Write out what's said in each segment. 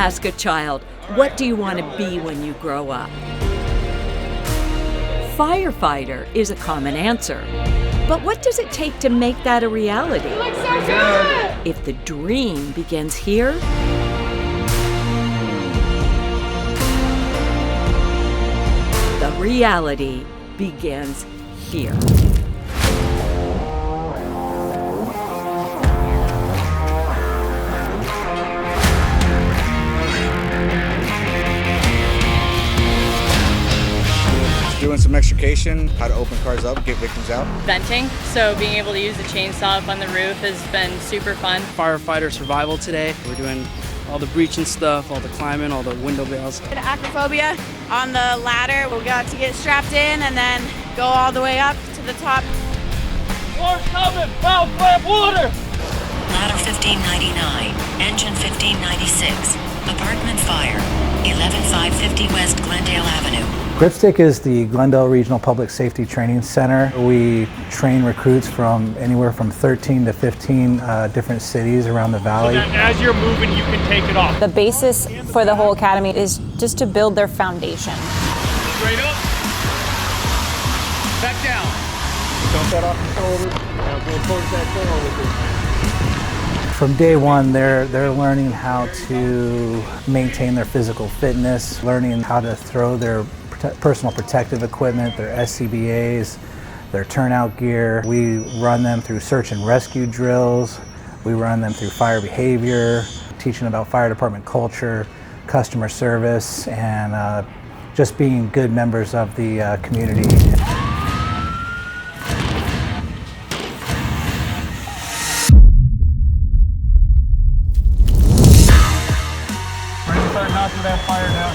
Ask a child, what do you want to be when you grow up? Firefighter is a common answer. But what does it take to make that a reality? You look so good! If the dream begins here, the reality begins here. Doing some extrication, how to open cars up, get victims out. Venting, so being able to use the chainsaw up on the roof has been super fun. Firefighter survival today. We're doing all the breaching stuff, all the climbing, all the window bails. Acrophobia on the ladder. We got to get strapped in and then go all the way up to the top. Water coming! Foul flap water! Ladder 1599, engine 1596, apartment fire, 11550 West Glendale Avenue. Gripstick is the Glendale Regional Public Safety Training Center. We train recruits from anywhere from 13 to 15 different cities around the valley. So that as you're moving, you can take it off. The basis for the whole academy is just to build their foundation. Straight up. Back down. Dump that off the shoulder. Now go towards that door with it. From day one, they're learning how to maintain their physical fitness, learning how to throw their personal protective equipment, their SCBAs, their turnout gear. We run them through search and rescue drills. We run them through fire behavior, teaching about fire department culture, customer service, and just being good members of the community. Start knocking that fire down.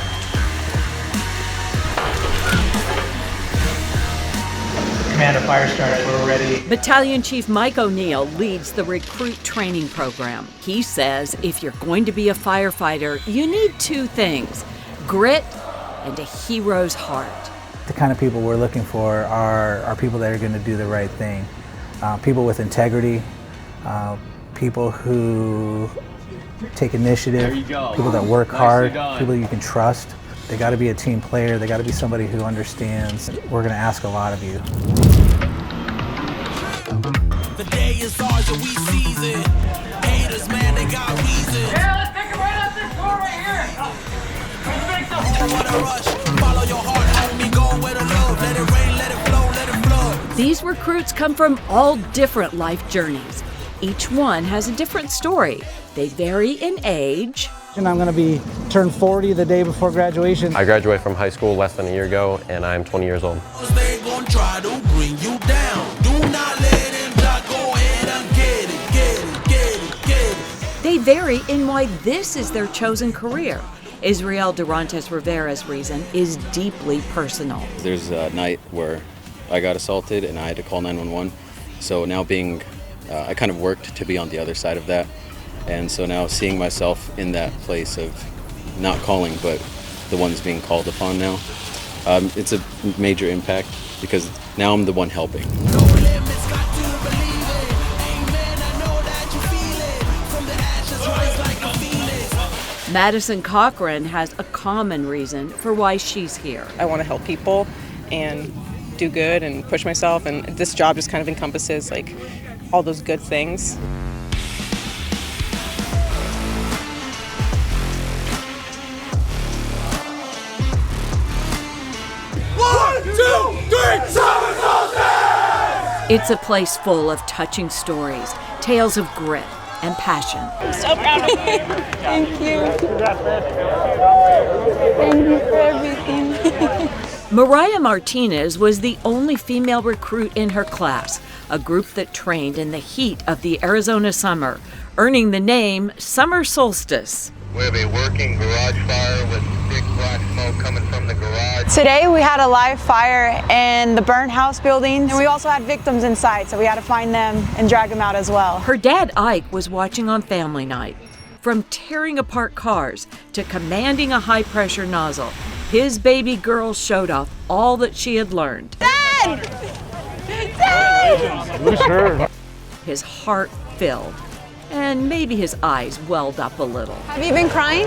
Commander Fire Starter, we're ready. Battalion Chief Mike O'Neill leads the recruit training program. He says if you're going to be a firefighter, you need two things: grit and a hero's heart. The kind of people we're looking for are people that are going to do the right thing. People with integrity, people who take initiative, people that work hard, people you can trust. They got to be a team player. They got to be somebody who understands. We're going to ask a lot of you. The day is ours and we seize it. Haters, man, they got reason. Yeah, let's take it right up this door right here. Let's make the Oh, what a rush. Follow your heart, homie. Go where the love. Let it rain, let it flow, let it flood. These recruits come from all different life journeys. Each one has a different story. They vary in age. And I'm going to be turned 40 the day before graduation. I graduated from high school less than a year ago, and I'm 20 years old. They gon' try to bring you down. Do not let them block. Go ahead and get it, get it, get it, get it. They vary in why this is their chosen career. Israel Durantes Rivera's reason is deeply personal. There's a night where I got assaulted and I had to call 911. So now I kind of worked to be on the other side of that. And so now seeing myself in that place of not calling, but the ones being called upon now, it's a major impact because now I'm the one helping. Madison Cochran has a common reason for why she's here. I want to help people and do good and push myself, and this job just kind of encompasses like all those good things. It's a place full of touching stories, tales of grit and passion. I'm so proud of you. Thank you. Thank you for everything. Mariah Martinez was the only female recruit in her class, a group that trained in the heat of the Arizona summer, earning the name Summer Solstice. We have a working garage fire with big black smoke coming from the garage. Today we had a live fire in the burnt house building, and we also had victims inside, so we had to find them and drag them out as well. Her dad, Ike, was watching on family night. From tearing apart cars to commanding a high-pressure nozzle, his baby girl showed off all that she had learned. Dad! Dad! His heart filled. and maybe his eyes welled up a little. Have you been crying?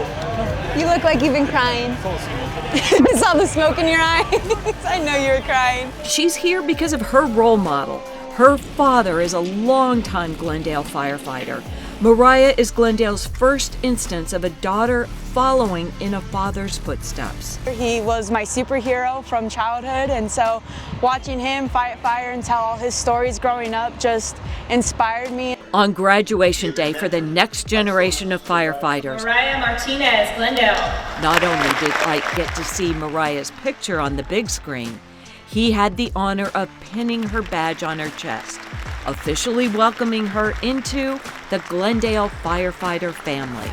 You look like you've been crying. I saw the smoke in your eyes. I know you were crying. She's here because of her role model. Her father is a longtime Glendale firefighter. Mariah is Glendale's first instance of a daughter following in a father's footsteps. He was my superhero from childhood, and so watching him fight fire and tell all his stories growing up just inspired me. On graduation day for the next generation of firefighters, Mariah Martinez, Glendale. not only did Ike get to see Mariah's picture on the big screen, he had the honor of pinning her badge on her chest, officially welcoming her into the Glendale firefighter family.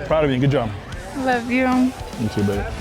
Proud of you. Good job. Love you. You too, buddy.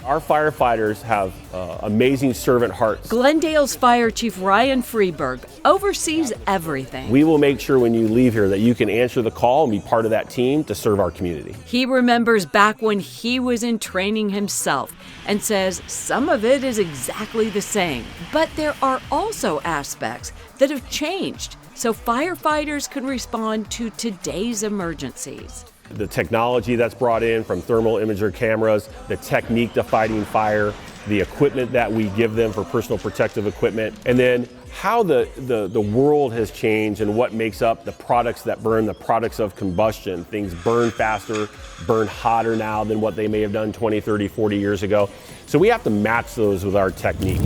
Our firefighters have amazing servant hearts. Glendale's Fire Chief Ryan Freeberg oversees everything. We will make sure when you leave here that you can answer the call and be part of that team to serve our community. He remembers back when he was in training himself and says some of it is exactly the same. But there are also aspects that have changed so firefighters can respond to today's emergencies. The technology that's brought in from thermal imager cameras, the technique to fighting fire, the equipment that we give them for personal protective equipment, and then how the world has changed and what makes up the products that burn, the products of combustion. Things burn faster, burn hotter now than what they may have done 20, 30, 40 years ago. So we have to match those with our techniques.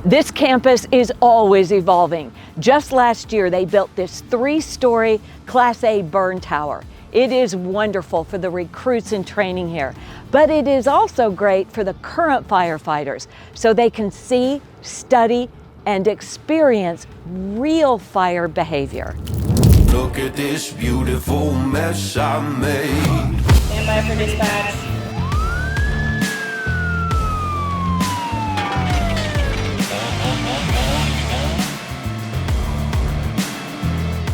This campus is always evolving. Just last year, they built this 3-story Class A burn tower. It is wonderful for the recruits in training here, but it is also great for the current firefighters so they can see, study, and experience real fire behavior. Look at this beautiful mess I made. Stand by for dispatch.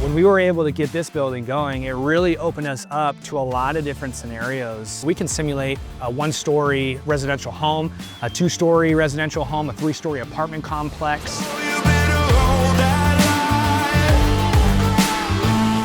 When we were able to get this building going, it really opened us up to a lot of different scenarios. We can simulate a 1-story residential home, a 2-story residential home, a 3-story apartment complex.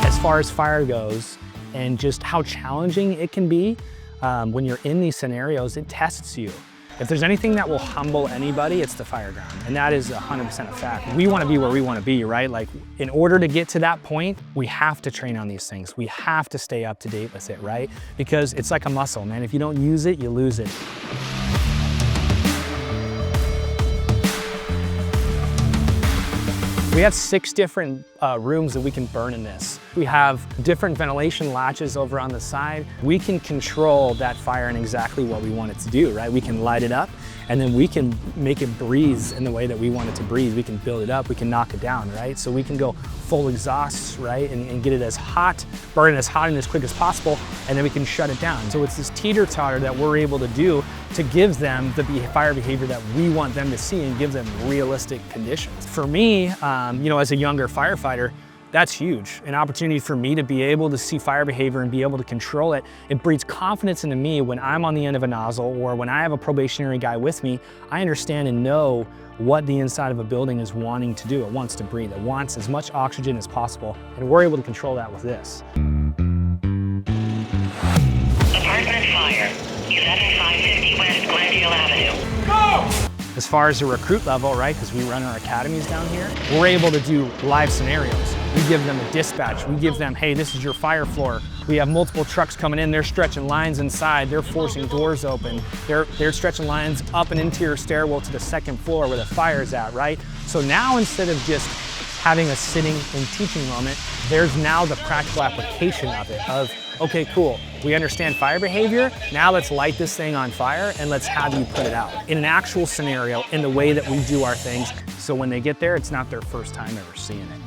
As far as fire goes and just how challenging it can be, when you're in these scenarios, it tests you. If there's anything that will humble anybody, it's the fire ground. And that is 100% a fact. We want to be where we want to be, right? Like, in order to get to that point, we have to train on these things. We have to stay up to date with it, right? Because it's like a muscle, man. If you don't use it, you lose it. We have 6 different rooms that we can burn in this. We have different ventilation latches over on the side. We can control that fire in exactly what we want it to do, right? We can light it up, and then we can make it breathe in the way that we want it to breathe. We can build it up, we can knock it down, right? So we can go full exhaust, right? And get it as hot, burn it as hot and as quick as possible, and then we can shut it down. So it's this teeter-totter that we're able to do to give them the fire behavior that we want them to see and give them realistic conditions. For me, you know, as a younger firefighter, that's huge. An opportunity for me to be able to see fire behavior and be able to control it. It breeds confidence into me when I'm on the end of a nozzle or when I have a probationary guy with me. I understand and know what the inside of a building is wanting to do. It wants to breathe. It wants as much oxygen as possible, and we're able to control that with this. Apartment fire, 11550 West Glendale Avenue. Go! As far as the recruit level, right, because we run our academies down here, we're able to do live scenarios. We give them a dispatch. We give them, hey, this is your fire floor. We have multiple trucks coming in. They're stretching lines inside. They're forcing doors open. They're stretching lines up an interior stairwell to the 2nd floor where the fire's at, right? So now instead of just having a sitting and teaching moment, there's now the practical application of it, of, okay, cool, we understand fire behavior, now let's light this thing on fire and let's have you put it out. In an actual scenario, in the way that we do our things, so when they get there, it's not their first time ever seeing it.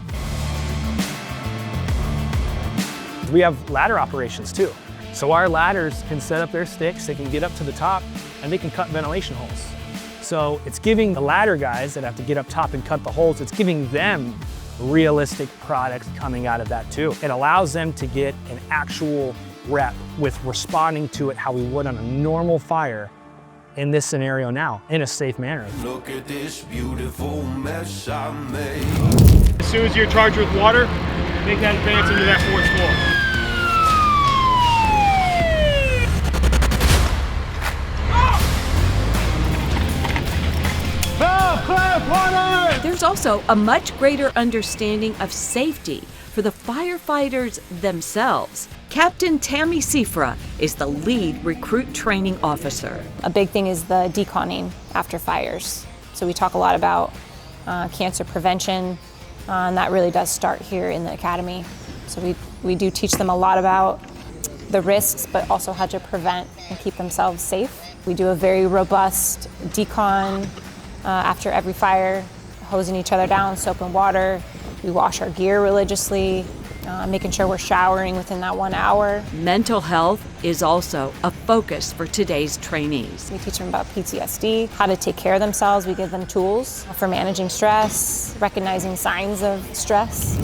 We have ladder operations too. So our ladders can set up their sticks, they can get up to the top, and they can cut ventilation holes. So it's giving the ladder guys that have to get up top and cut the holes, it's giving them realistic products coming out of that too. It allows them to get an actual rep with responding to it how we would on a normal fire in this scenario now, in a safe manner. Look at this beautiful mess I made. As soon as you're charged with water, Make that advance into that fourth floor. There's also a much greater understanding of safety for the firefighters themselves. Captain Tammy Sifra is the lead recruit training officer. A big thing is the deconning after fires. So we talk a lot about cancer prevention, and that really does start here in the academy. So we do teach them a lot about the risks, but also how to prevent and keep themselves safe. We do a very robust decon after every fire, hosing each other down, soap and water. We wash our gear religiously, making sure we're showering within that 1 hour. Mental health is also a focus for today's trainees. We teach them about PTSD, how to take care of themselves. We give them tools for managing stress, recognizing signs of stress.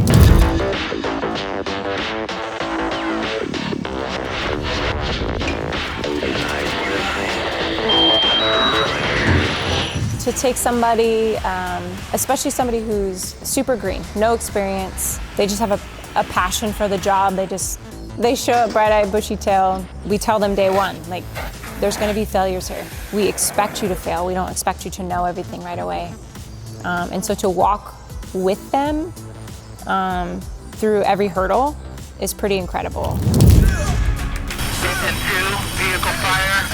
To take somebody, especially somebody who's super green, no experience, they just have a passion for the job, they show up bright-eyed, bushy-tailed. We tell them day one, like, there's gonna be failures here. We expect you to fail, we don't expect you to know everything right away. And so to walk with them through every hurdle is pretty incredible. Season 2, vehicle fire,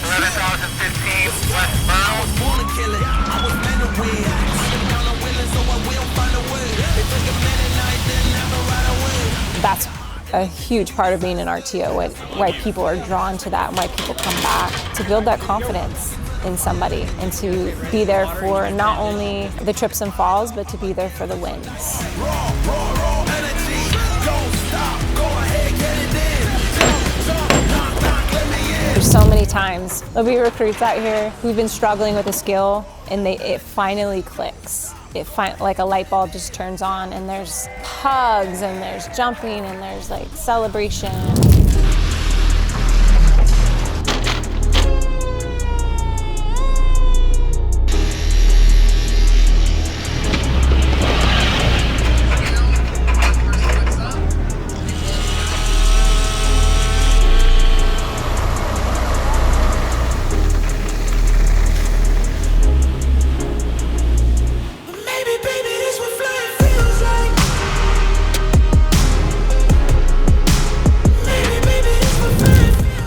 11,015 West Borough. That's a huge part of being an RTO, why people are drawn to that and why people come back, to build that confidence in somebody and to be there for not only the trips and falls, but to be there for the wins. There's so many times there'll be recruits out here who've been struggling with a skill and it finally clicks. Like a light bulb just turns on and there's hugs and there's jumping and there's like celebration.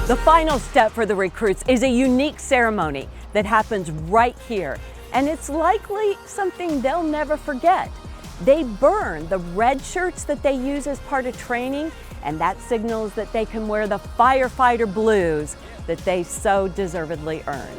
The final step for the recruits is a unique ceremony that happens right here, and it's likely something they'll never forget. They burn the red shirts that they use as part of training, and that signals that they can wear the firefighter blues that they so deservedly earned.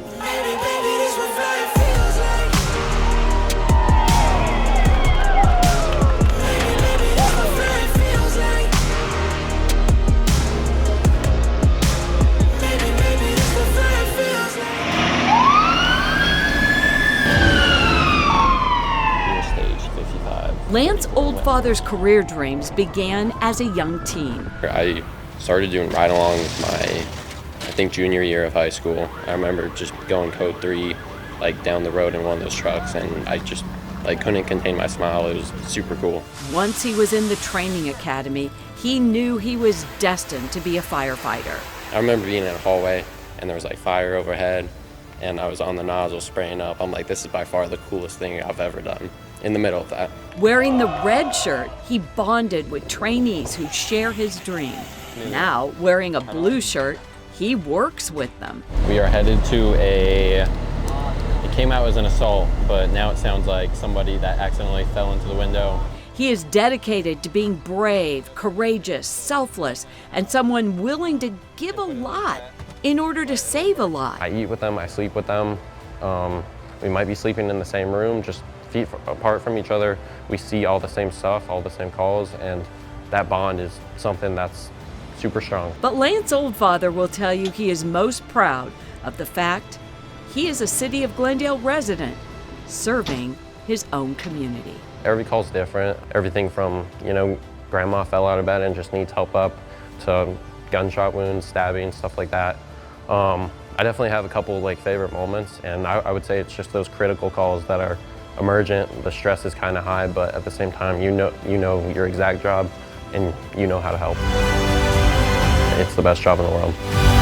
Lance Oldfather's career dreams began as a young teen. I started doing ride-alongs my, I think, junior year of high school. I remember just going code 3, like down the road in one of those trucks, and I just couldn't contain my smile. It was super cool. Once he was in the training academy, he knew he was destined to be a firefighter. I remember being in a hallway and there was like fire overhead and I was on the nozzle spraying up. I'm like, this is by far the coolest thing I've ever done. In the middle of that. Wearing the red shirt, he bonded with trainees who share his dream. Now, wearing a blue shirt, he works with them. We are headed to it came out as an assault, but now it sounds like somebody that accidentally fell into the window. He is dedicated to being brave, courageous, selfless, and someone willing to give a lot in order to save a lot. I eat with them, I sleep with them. We might be sleeping in the same room, just feet apart from each other. We see all the same stuff, all the same calls, and that bond is something that's super strong. But Lance Oldfather will tell you he is most proud of the fact he is a City of Glendale resident serving his own community. Every call's different. Everything from, grandma fell out of bed and just needs help up, to gunshot wounds, stabbing, stuff like that. I definitely have a couple favorite moments, and I would say it's just those critical calls that are emergent. The stress is kind of high, but at the same time, you know your exact job. and you know how to help. It's the best job in the world.